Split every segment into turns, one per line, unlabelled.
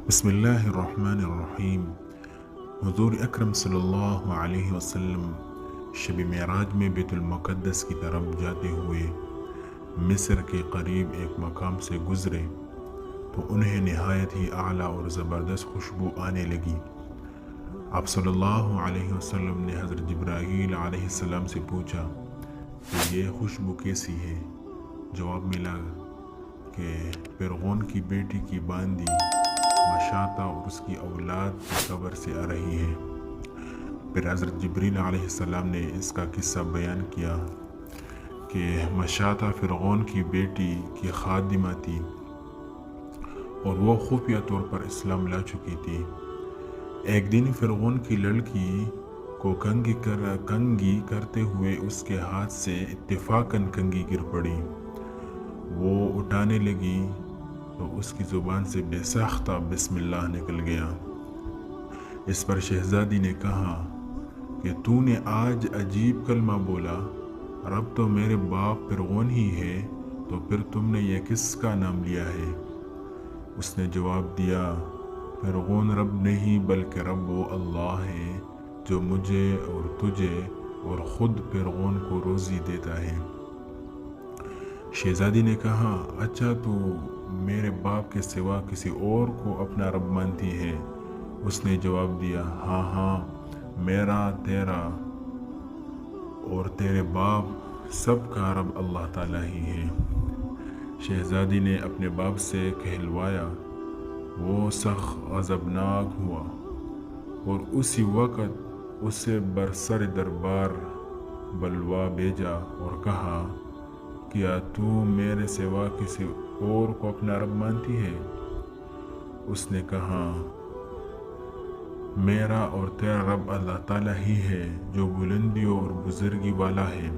بسم اللہ الرحمن الرحیم۔ حضور اکرم صلی اللہ علیہ وسلم شب معراج میں بیت المقدس کی طرف جاتے ہوئے مصر کے قریب ایک مقام سے گزرے تو انہیں نہایت ہی اعلیٰ اور زبردست خوشبو آنے لگی۔ آپ صلی اللہ علیہ وسلم نے حضرت جبرائیل علیہ السلام سے پوچھا کہ یہ خوشبو کیسی ہے؟ جواب ملا کہ فرعون کی بیٹی کی باندی مشاطہ اور اس کی اولاد کی قبر سے آ رہی ہے۔ پھر حضرت جبریل علیہ السلام نے اس کا قصہ بیان کیا کہ مشاطہ فرعون کی بیٹی کی خادمہ تھی اور وہ خفیہ طور پر اسلام لا چکی تھی۔ ایک دن فرعون کی لڑکی کو کنگھی کرتے ہوئے اس کے ہاتھ سے اتفاقاً کنگھی گر پڑی۔ وہ اٹھانے لگی تو اس کی زبان سے بے ساختہ بسم اللہ نکل گیا۔ اس پر شہزادی نے کہا کہ تو نے آج عجیب کلمہ بولا، رب تو میرے باپ فرعون ہی ہے، تو پھر تم نے یہ کس کا نام لیا ہے؟ اس نے جواب دیا، فرعون رب نہیں بلکہ رب وہ اللہ ہے جو مجھے اور تجھے اور خود فرعون کو روزی دیتا ہے۔ شہزادی نے کہا، اچھا تو میرے باپ کے سوا کسی اور کو اپنا رب مانتی ہے؟ اس نے جواب دیا، ہاں، میرا، تیرا اور تیرے باپ سب کا رب اللہ تعالیٰ ہی ہے۔ شہزادی نے اپنے باپ سے کہلوایا، وہ سخت غضبناک ہوا اور اسی وقت اسے برسر دربار بلوا بھیجا اور کہا، کیا تو میرے سوا کسی اور کو اپنا رب مانتی ہے؟ اس نے کہا، میرا اور تیرا رب اللہ تعالیٰ ہی ہے جو بلندیوں اور بزرگی والا ہے۔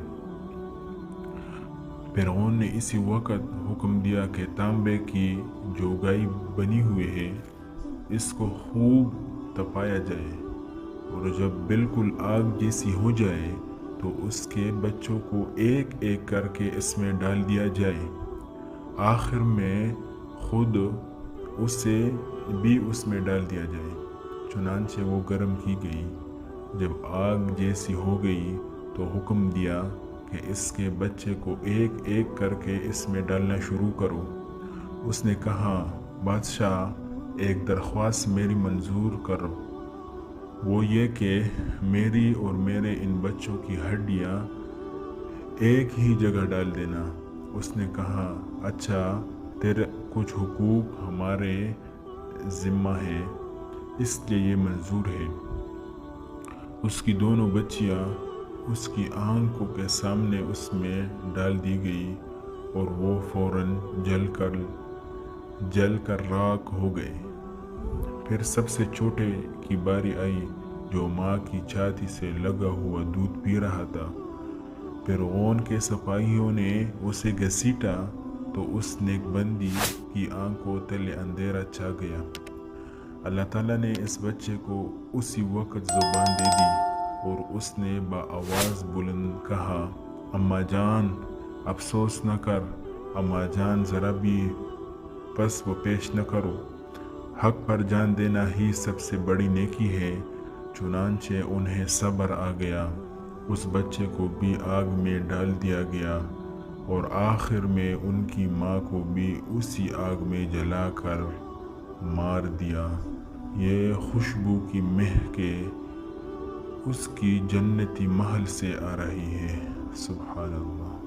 فرعون نے اسی وقت حکم دیا کہ تانبے کی جو گائے بنی ہوئی ہے اس کو خوب تپایا جائے اور جب بالکل آگ جیسی ہو جائے تو اس کے بچوں کو ایک ایک کر کے اس میں ڈال دیا جائے، آخر میں خود اسے بھی اس میں ڈال دیا جائے۔ چنانچہ وہ گرم کی گئی۔ جب آگ جیسی ہو گئی تو حکم دیا کہ اس کے بچے کو ایک ایک کر کے اس میں ڈالنا شروع کرو۔ اس نے کہا، بادشاہ، ایک درخواست میری منظور کرو، وہ یہ کہ میری اور میرے ان بچوں کی ہڈیاں ایک ہی جگہ ڈال دینا۔ اس نے کہا، اچھا، تیرے کچھ حقوق ہمارے ذمہ ہیں، اس لیے یہ منظور ہے۔ اس کی دونوں بچیاں اس کی آنکھوں کے سامنے اس میں ڈال دی گئی اور وہ فوراً جل کر راکھ ہو گئے۔ پھر سب سے چھوٹے کی باری آئی جو ماں کی چھاتی سے لگا ہوا دودھ پی رہا تھا۔ فرعون کے سپاہیوں نے اسے گھسیٹا تو اس نیک بندی کی آنکھوں تلے اندھیرا چھا گیا۔ اللہ تعالیٰ نے اس بچے کو اسی وقت زبان دے دی اور اس نے بآواز بلند کہا، اماں جان، افسوس نہ کر، اماں جان، ذرا بھی پس و پیش نہ کرو، حق پر جان دینا ہی سب سے بڑی نیکی ہے۔ چنانچہ انہیں صبر آ گیا، اس بچے کو بھی آگ میں ڈال دیا گیا اور آخر میں ان کی ماں کو بھی اسی آگ میں جلا کر مار دیا۔ یہ خوشبو کی مہکیں اس کی جنتی محل سے آ رہی ہے۔ سبحان اللہ۔